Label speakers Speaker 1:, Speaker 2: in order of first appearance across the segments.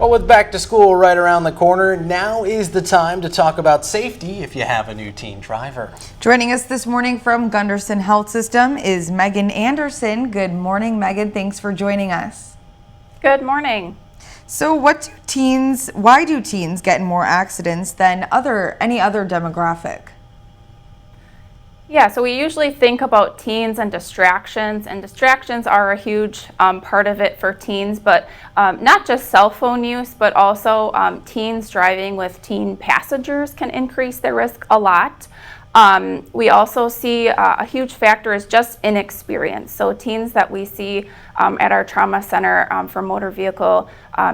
Speaker 1: Well, with back to school right around the corner, now is the time to talk about safety if you have a new teen driver.
Speaker 2: Joining us this morning from Gundersen Health System is Megan Anderson. Good morning, Megan. Thanks for joining us.
Speaker 3: Good morning.
Speaker 2: So why do teens get in more accidents than any other demographic?
Speaker 3: Yeah, so we usually think about teens and distractions are a huge part of it for teens, but not just cell phone use, but also teens driving with teen passengers can increase their risk a lot. We also see a huge factor is just inexperience. So teens that we see at our trauma center for motor vehicle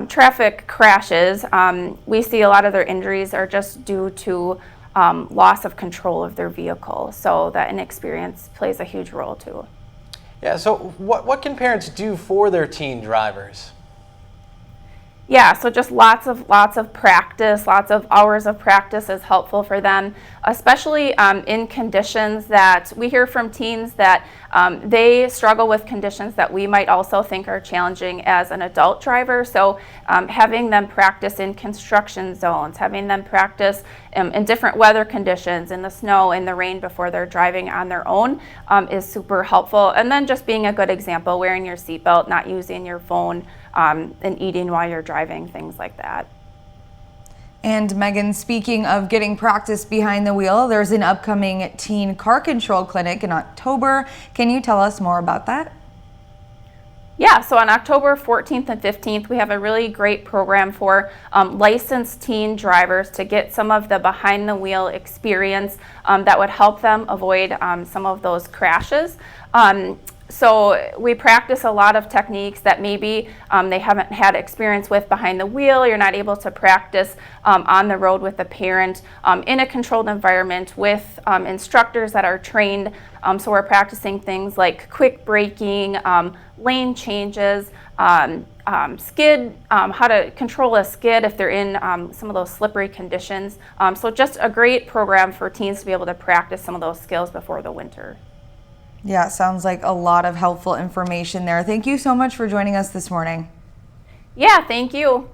Speaker 3: traffic crashes, we see a lot of their injuries are just due to loss of control of their vehicle. So that inexperience plays a huge role too.
Speaker 1: Yeah, so what can parents do for their teen drivers?
Speaker 3: Yeah, so just lots of practice, lots of hours of practice is helpful for them, especially in conditions that we hear from teens that they struggle with conditions that we might also think are challenging as an adult driver. So having them practice in construction zones, having them practice in different weather conditions, in the snow, in the rain before they're driving on their own is super helpful. And then just being a good example, wearing your seatbelt, not using your phone, and eating while you're driving, things like that.
Speaker 2: And Megan, speaking of getting practice behind the wheel, there's an upcoming teen car control clinic in October. Can you tell us more about that?
Speaker 3: Yeah, so on October 14th and 15th, we have a really great program for licensed teen drivers to get some of the behind the wheel experience that would help them avoid some of those crashes. So we practice a lot of techniques that maybe they haven't had experience with behind the wheel. You're not able to practice on the road with a parent in a controlled environment with instructors that are trained. So we're practicing things like quick braking, lane changes, skid, how to control a skid if they're in some of those slippery conditions. So just a great program for teens to be able to practice some of those skills before the winter.
Speaker 2: Yeah, it sounds like a lot of helpful information there. Thank you so much for joining us this morning.
Speaker 3: Yeah, thank you.